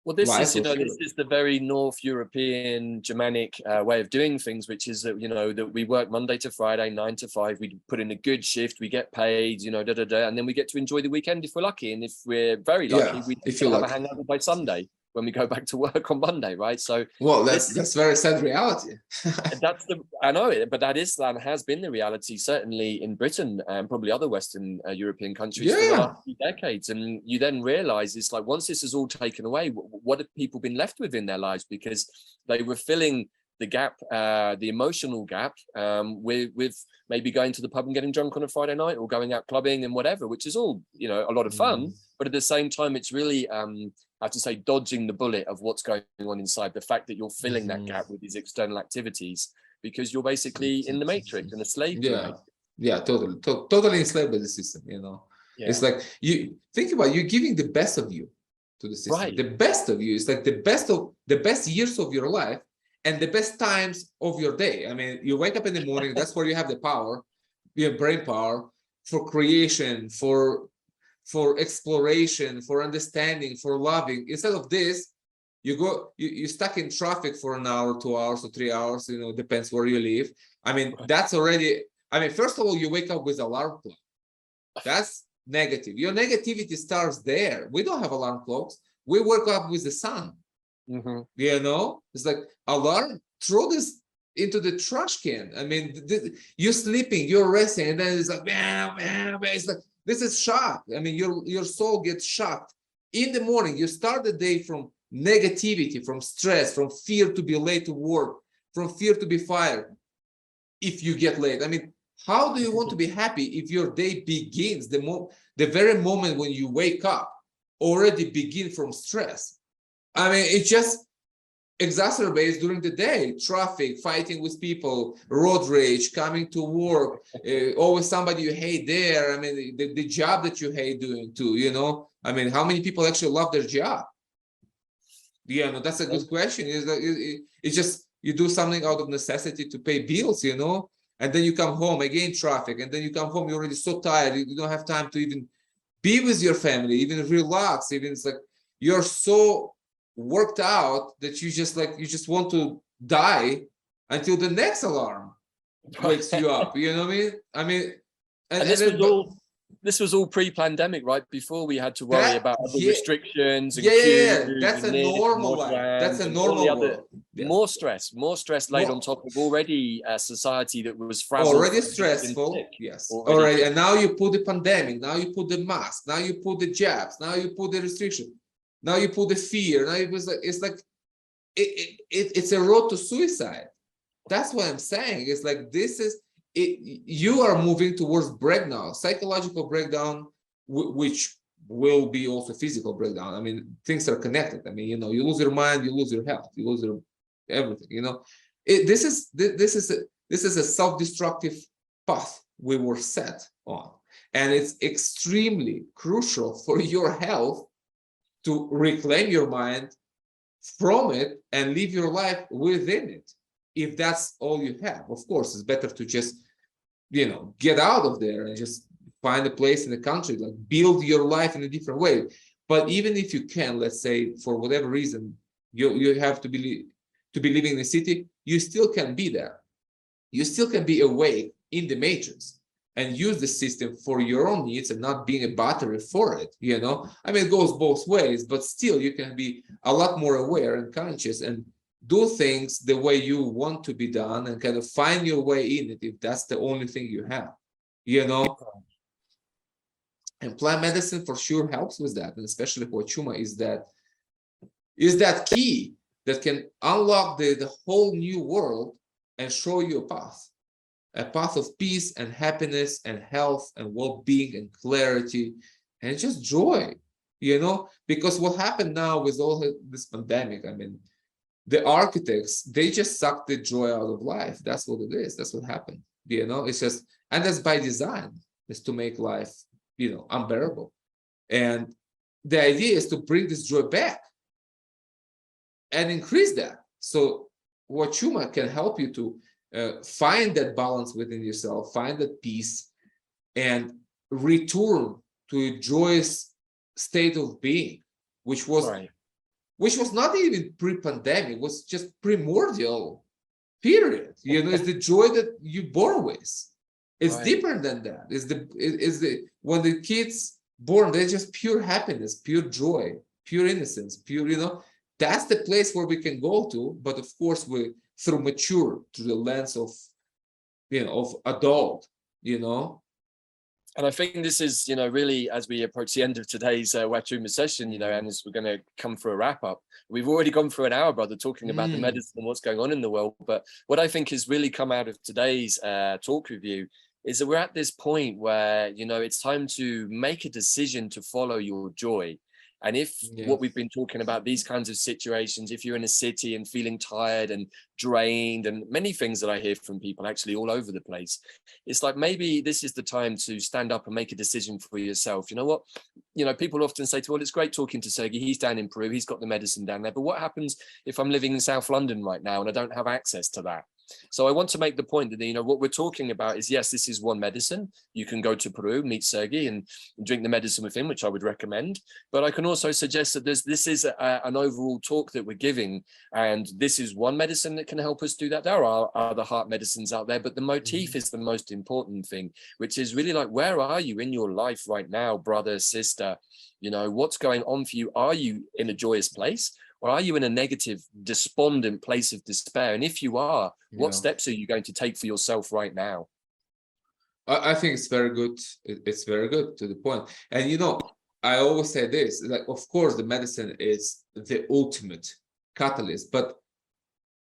Well, this is, this is the very North European Germanic way of doing things, which is that, that we work Monday to Friday, 9 to 5. We put in a good shift, we get paid, and then we get to enjoy the weekend if we're lucky. And if we're very lucky, we have a hangover by Sunday when we go back to work on Monday, right? So, well, that's very sad reality. I know it, but that has been the reality, certainly in Britain and probably other Western European countries for the last few decades. And you then realize it's like, once this is all taken away, what have people been left with in their lives? Because they were filling the gap, the emotional gap, with maybe going to the pub and getting drunk on a Friday night, or going out clubbing and whatever, which is all, a lot of fun. But at the same time, it's really, I have to say, dodging the bullet of what's going on inside. The fact that you're filling that gap with these external activities, because you're basically in the matrix and a slave. Totally enslaved by the system. It's like, you think about it, you're giving the best of you to the system. Right. The best of you is like the best years of your life and the best times of your day. You wake up in the morning. That's where you have the power, your brain power for creation, for exploration, for understanding, for loving. Instead of this, you're stuck in traffic for an hour, 2 hours, or 3 hours, depends where you live. That's already, first of all, you wake up with alarm clock. That's negative. Your negativity starts there. We don't have alarm clocks. We wake up with the sun. It's like, alarm, throw this into the trash can. You're sleeping, you're resting, and then it's like, it's like, this is shock. Your soul gets shocked. In the morning, you start the day from negativity, from stress, from fear to be late to work, from fear to be fired if you get late. How do you want to be happy if your day begins, the very moment when you wake up, already begin from stress? It just exacerbates during the day. Traffic, fighting with people, road rage, coming to work, always somebody you hate there. The job that you hate doing too, how many people actually love their job? That's a good question. It's just, you do something out of necessity to pay bills, and then you come home, again traffic, and then you come home, you're already so tired, you don't have time to even be with your family, even relax. Even it's like, you're so worked out that you just want to die until the next alarm wakes you up. You know what I mean? This was all pre-pandemic, right? Before we had to worry about other restrictions. And That's a normal life. That's a normal world. More stress laid on top of already a society that was frazzled. Already stressful. Yes. Already. And now you put the pandemic. Now you put the mask. Now you put the jabs. Now you put the restriction. Now you put the fear. Now it's a road to suicide. That's what I'm saying. It's like, this is you are moving towards breakdown, psychological breakdown, which will be also physical breakdown. I mean, things are connected. I mean, you lose your mind, you lose your health, you lose your everything. This is a self-destructive path we were set on, and it's extremely crucial for your health to reclaim your mind from it and live your life within it. If that's all you have, of course, it's better to just get out of there and just find a place in the country, like build your life in a different way. But even if you can, let's say for whatever reason you have to be living in the city, you still can be there. You still can be awake in the matrix and use the system for your own needs and not being a battery for it. I mean, it goes both ways, but still you can be a lot more aware and conscious and do things the way you want to be done and kind of find your way in it if that's the only thing you have. And plant medicine for sure helps with that, and especially Huachuma is that key that can unlock the whole new world and show you a path of peace and happiness and health and well-being and clarity and just joy. Because what happened now with all this pandemic, I mean, the architects, they just suck the joy out of life. That's what it is. That's what happened. It's just, and that's by design, is to make life, unbearable. And the idea is to bring this joy back and increase that. So Huachuma can help you to find that balance within yourself, find that peace, and return to a joyous state of being, which was not even pre-pandemic, was just primordial period. It's the joy that you're born with. It's deeper than that. When the kids born, they're just pure happiness, pure joy, pure innocence, pure, that's the place where we can go to. But of course, we through mature, through the lens of adult, And I think this is, really, as we approach the end of today's Huachuma session, and as we're going to come for a wrap up, we've already gone for an hour, brother, talking about the medicine and what's going on in the world. But what I think has really come out of today's talk with you is that we're at this point where, it's time to make a decision to follow your joy. And if what we've been talking about, these kinds of situations, if you're in a city and feeling tired and drained, and many things that I hear from people actually all over the place, it's like, maybe this is the time to stand up and make a decision for yourself. You know what? People often say, well, it's great talking to Sergey. He's down in Peru. He's got the medicine down there. But what happens if I'm living in South London right now and I don't have access to that? So I want to make the point that, what we're talking about is, yes, this is one medicine. You can go to Peru, meet Sergey and drink the medicine with him, which I would recommend. But I can also suggest that this is an overall talk that we're giving. And this is one medicine that can help us do that. There are other heart medicines out there, but the motif is the most important thing, which is really like, where are you in your life right now, brother, sister? What's going on for you? Are you in a joyous place? Or are you in a negative, despondent place of despair? And if you are, what steps are you going to take for yourself right now? I think it's very good. It's very good, to the point. And I always say this, like, of course, the medicine is the ultimate catalyst, but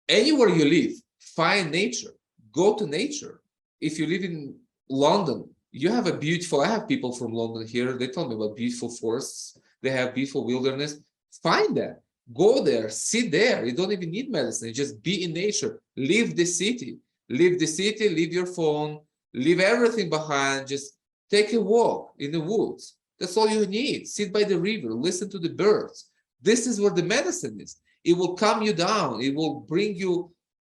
anywhere you live, find nature, go to nature. If you live in London, you have I have people from London here. They tell me about beautiful forests. They have beautiful wilderness. Find that. Go there, sit there. You don't even need medicine. You just be in nature. Leave the city. Leave your phone, leave everything behind. Just take a walk in the woods. That's all you need. Sit by the river, listen to the birds. This is where the medicine is. It will calm you down. It will bring you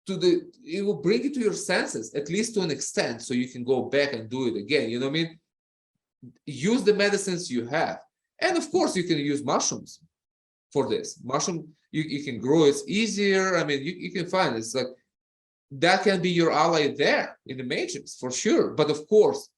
to your senses, at least to an extent, so you can go back and do it again. You know what I mean? Use the medicines you have. And of course, you can use mushrooms for this. Mushroom, you can grow. It's easier. I mean, you can find it's like that can be your ally there in the matrix for sure. But of course,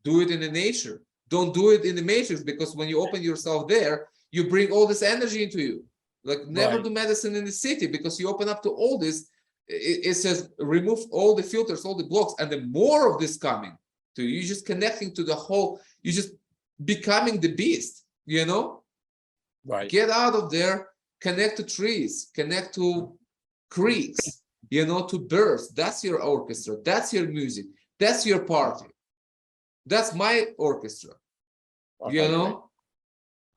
do it in the nature. Don't do it in the matrix, because when you open yourself there, you bring all this energy into you. Like, never do medicine in the city, because you open up to all this. It says remove all the filters, all the blocks, and the more of this coming to you, just connecting to the whole. You just becoming the beast. Get out of there, connect to trees, connect to creeks, to birds. That's your orchestra, that's your music. That's your party. That's my orchestra. You know?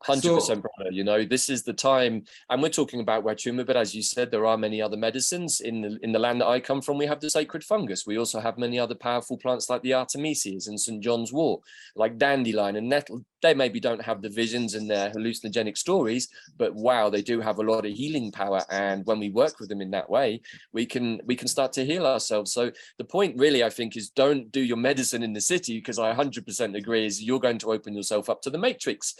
100%, brother. You know, this is the time, and we're talking about Huachuma, but as you said, there are many other medicines in the land that I come from. We have the sacred fungus. We also have many other powerful plants like the Artemisias and St. John's wort, like dandelion and nettle. They maybe don't have the visions and their hallucinogenic stories, but wow, they do have a lot of healing power. And when we work with them in that way, we can start to heal ourselves. So the point really, I think, is don't do your medicine in the city, because I 100% agree is you're going to open yourself up to the matrix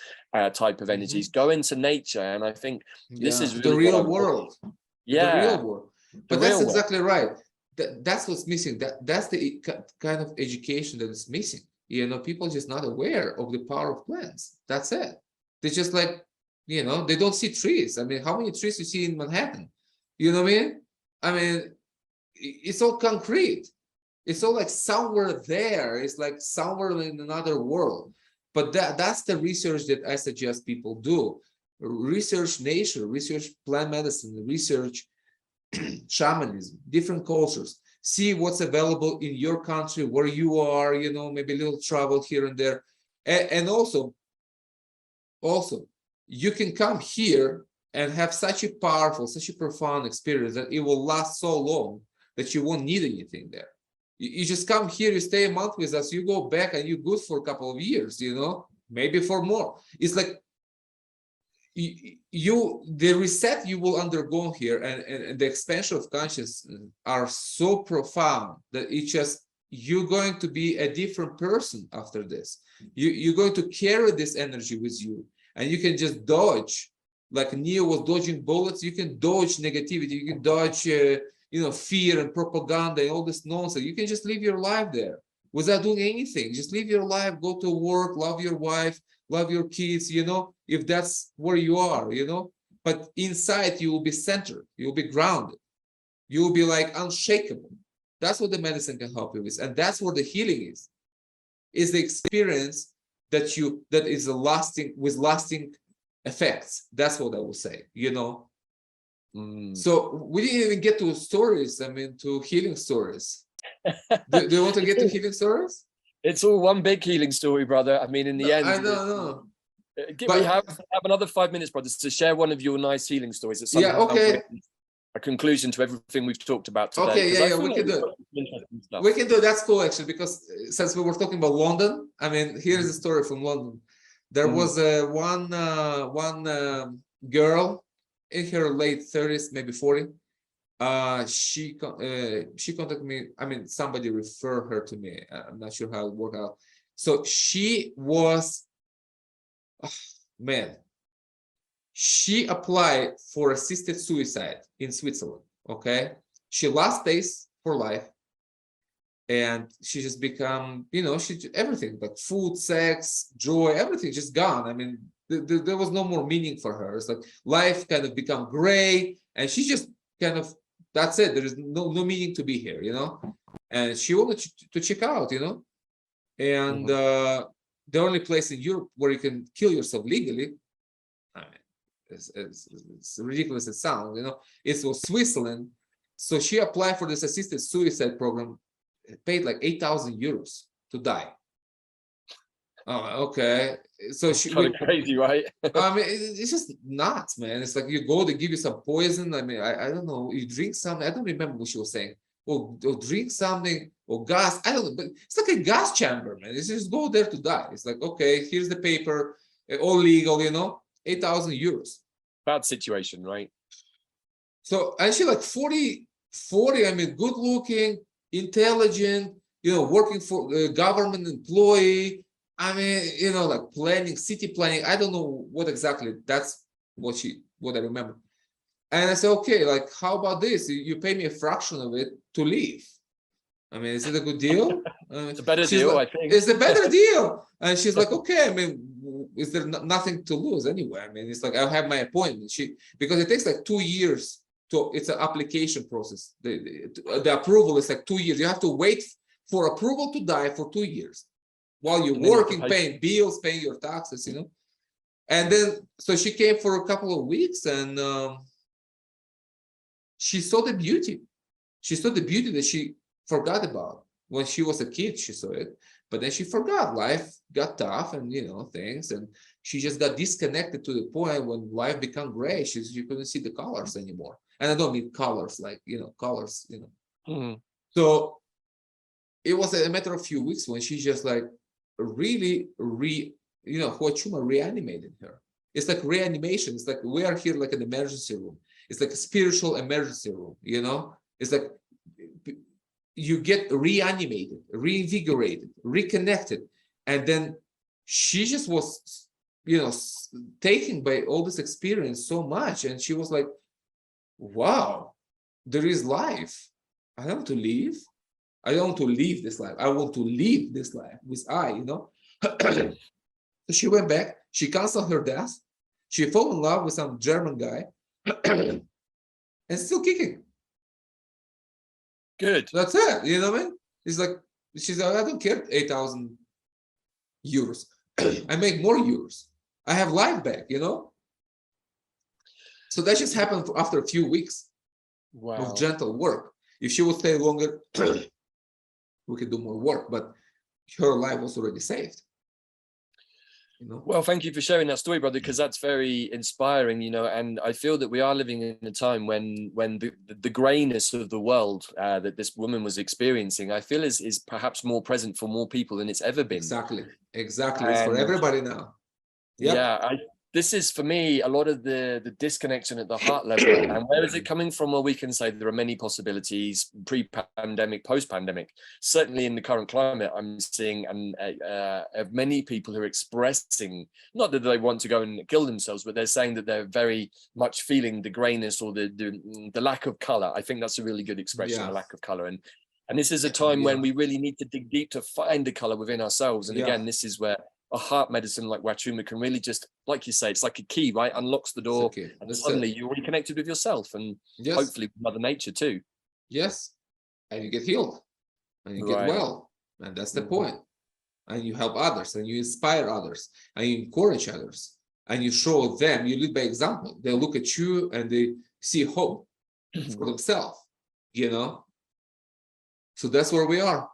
type of energies. Go into nature, and I think this is really the real world. Yeah, the real world. But that's exactly right. That's what's missing. That's the kind of education that is missing. You know, people just not aware of the power of plants. That's it. They just like, you know, they don't see trees. I mean, how many trees you see in Manhattan? You know what I mean? I mean, it's all concrete. It's all like somewhere there. It's like somewhere in another world. But that's the research that I suggest people do. Research nature, research plant medicine, research shamanism, different cultures. See what's available in your country, where you are, you know, maybe a little travel here and there. And also, you can come here and have such a powerful, such a profound experience that it will last so long that you won't need anything there. You just come here, you stay a month with us, you go back and you're good for a couple of years, you know, maybe for more. It's like the reset you will undergo here and the expansion of consciousness are so profound that it's just, you're going to be a different person after this. You're going to carry this energy with you, and you can just dodge, like Neo was dodging bullets. You can dodge negativity, you can dodge fear and propaganda and all this nonsense. You can just live your life there without doing anything. Just live your life, go to work, love your wife, love your kids, you know, if that's where you are, you know. But inside you will be centered, you will be grounded, you will be like unshakable. That's what the medicine can help you with. And that's where the healing is the experience that is a lasting effects. That's what I will say, you know. So we didn't even get to stories, I mean, to healing stories. Do you want to get to healing stories? It's all one big healing story, brother. I mean, in the end, I know. We have another 5 minutes, brothers, to share one of your nice healing stories. It's okay. A conclusion to everything we've talked about today. Okay, we can do it. We can do it. That's cool, actually, because since we were talking about London, I mean, here's a story from London. There was one girl in her late 30s, maybe 40. She contacted me. I mean, somebody referred her to me. I'm not sure how it worked out. So she was, she applied for assisted suicide in Switzerland. Okay, she lost taste for life, and she just become, you know, everything, like food, sex, joy, everything just gone. I mean, there was no more meaning for her. It's like life kind of become gray, and she just kind of, that's it. There is no meaning to be here, you know. And she wanted to check out, you know. And the only place in Europe where you can kill yourself legally, I mean, it's ridiculous it sounds, you know, it was Switzerland. So she applied for this assisted suicide program, paid like 8,000 euros to die. Oh, okay. So she kind of crazy, right? I mean, it's just nuts, man. It's like you go, they give you some poison. I mean, I don't know. You drink something. I don't remember what she was saying. Or drink something, or gas. I don't know. But it's like a gas chamber, man. It's just go there to die. It's like, okay, here's the paper, all legal, you know, 8,000 euros. Bad situation, right? So, and she like 40, I mean, good looking, intelligent, you know, working for a government employee. I mean, you know, like planning, city planning. I don't know what exactly. That's what I remember. And I said, okay, like, how about this? You pay me a fraction of it to leave. I mean, is it a good deal? It's a better deal, like, I think. It's a better deal. And she's like, okay, I mean, is there nothing to lose anyway? I mean, it's like, I'll have my appointment. Because it takes like 2 years it's an application process. The approval is like 2 years. You have to wait for approval to die for 2 years while you're working, paying bills, paying your taxes, you know. And then, so she came for a couple of weeks, and she saw the beauty. She saw the beauty that she forgot about when she was a kid, she saw it, but then she forgot. Life got tough, and things, and she just got disconnected to the point when life became gray. She couldn't see the colors anymore. And I don't mean colors like colors. Mhm. So it was a matter of a few weeks when she just like really Huachuma reanimated her. It's like reanimation. It's like we are here like an emergency room. It's like a spiritual emergency room. It's like you get reanimated, reinvigorated, reconnected, and then she just was taken by all this experience so much, and she was like, wow, there is life. I don't want to leave. I don't want to leave this life. I want to leave this life with So she went back. She canceled her death. She fell in love with some German guy and still kicking. Good. That's it. You know what I mean? It's like, she's like, I don't care, 8,000 euros. I make more euros. I have life back, So that just happened after a few weeks of gentle work. If she would stay longer, we could do more work, but her life was already saved. Well, thank you for sharing that story, brother, because that's very inspiring, and I feel that we are living in a time when the grayness of the world that this woman was experiencing, I feel is perhaps more present for more people than it's ever been. Exactly. It's for everybody now. Yep. Yeah, this is for me a lot of the disconnection at the heart level. And where is it coming from? Well, we can say there are many possibilities, pre-pandemic, post-pandemic. Certainly in the current climate, I'm seeing many people who are expressing, not that they want to go and kill themselves, but they're saying that they're very much feeling the grayness or the lack of color. I think that's a really good expression, the lack of color. And this is a time when we really need to dig deep to find the color within ourselves. And again, this is where a heart medicine like Huachuma can really just, like you say, it's like a key, right? Unlocks the door, and suddenly you're reconnected with yourself, and hopefully with Mother Nature too. Yes, and you get healed, and you get well, and that's the point. And you help others, and you inspire others, and you encourage others, and you show them. You lead by example. They look at you and they see hope for themselves. So that's where we are.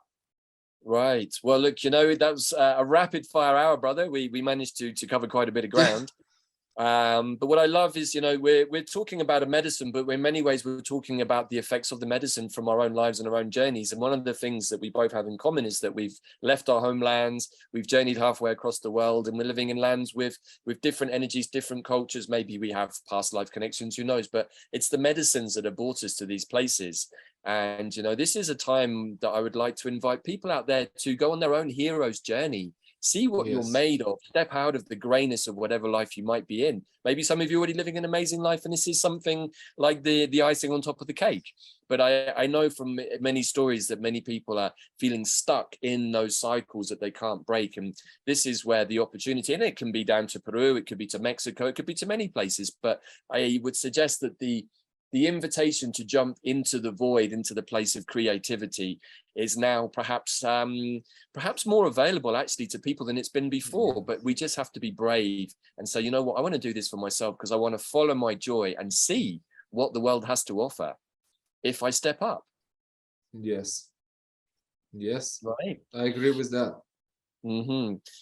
Right. Well, look, that was a rapid fire hour, brother. We managed to cover quite a bit of ground. But what I love is, we're talking about a medicine, but in many ways we're talking about the effects of the medicine from our own lives and our own journeys. And one of the things that we both have in common is that we've left our homelands, we've journeyed halfway across the world, and we're living in lands with different energies, different cultures. Maybe we have past life connections, who knows? But it's the medicines that have brought us to these places. And, this is a time that I would like to invite people out there to go on their own hero's journey. See what you're made of. Step out of the grayness of whatever life you might be in. Maybe some of you are already living an amazing life, and this is something like the icing on top of the cake. But I know from many stories that many people are feeling stuck in those cycles that they can't break. And this is where the opportunity, and it can be down to Peru, it could be to Mexico, it could be to many places. But I would suggest that the invitation to jump into the void, into the place of creativity, is now perhaps more available actually to people than it's been before. But we just have to be brave and say, you know what, I want to do this for myself because I want to follow my joy and see what the world has to offer if I step up. Yes, right. I agree with that.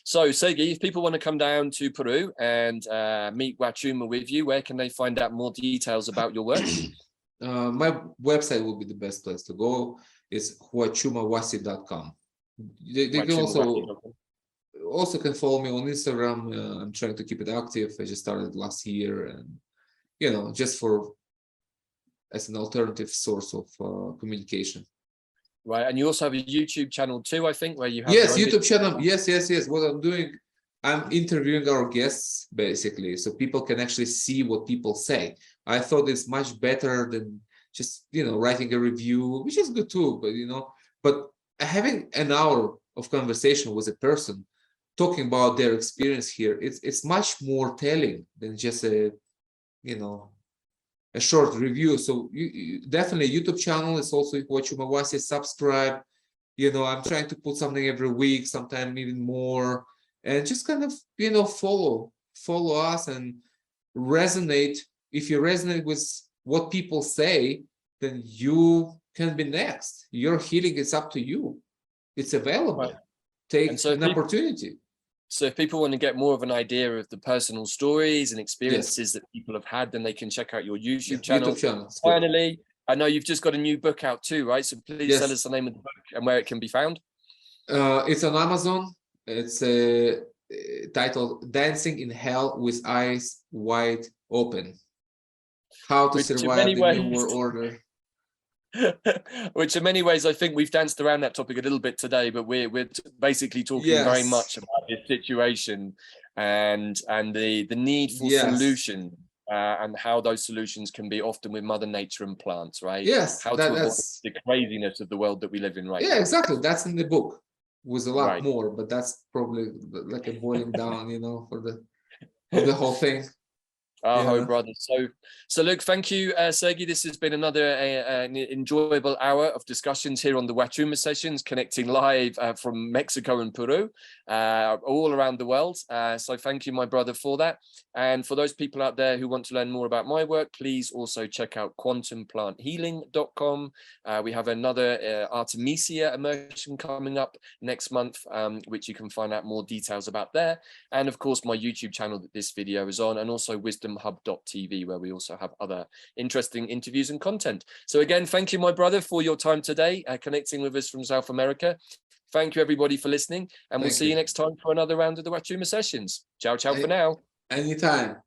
So Sergey, if people want to come down to Peru and meet Huachuma with you, where can they find out more details about your work? My website will be the best place to go. It's huachumawasi.com. They can also can follow me on Instagram. I'm trying to keep it active. I just started last year, and just as an alternative source of communication. Right, and you also have a YouTube channel too, I think, where you have YouTube channel. Yes. What I'm doing, I'm interviewing our guests basically, so people can actually see what people say. I thought it's much better than just writing a review, which is good too, but having an hour of conversation with a person talking about their experience here, it's much more telling than just a short review. So you definitely YouTube channel is also Huachuma Wasi. Subscribe. I'm trying to put something every week, sometimes even more, and just kind of follow us and resonate. If you resonate with what people say, then you can be next. Your healing is up to you. It's available. Right. Take And so an opportunity. So if people want to get more of an idea of the personal stories and Yes. experiences that people have had, then they can check out your YouTube Yeah, channel. YouTube channel. It's good. Finally, I know you've just got a new book out too, right? So please Yes. tell us the name of the book and where it can be found. It's on Amazon. It's titled "Dancing in Hell with Eyes Wide Open: How to Which in Survive many the New ways- World Order." Which in many ways, I think we've danced around that topic a little bit today, but we're basically talking very Yes. much about this situation and the need for Yes. solution and how those solutions can be often with Mother Nature and plants, right? Yes, How to avoid that's the craziness of the world that we live in right yeah, now. exactly. That's in the book with a lot Right. more, but that's probably like a boiling down, for the whole thing. Oh, Yeah. brother. So look, thank you, Sergey. This has been another an enjoyable hour of discussions here on the Huachuma Sessions, connecting live from Mexico and Peru, all around the world. So thank you, my brother, for that. And for those people out there who want to learn more about my work, please also check out quantumplanthealing.com. We have another Artemisia immersion coming up next month, which you can find out more details about there. And of course, my YouTube channel that this video is on, and also wisdomhub.tv, where we also have other interesting interviews and content. So again, thank you, my brother, for your time today, connecting with us from South America. Thank you, everybody, for listening, and we'll see you next time for another round of the Huachuma Sessions. Ciao, ciao for now. Anytime.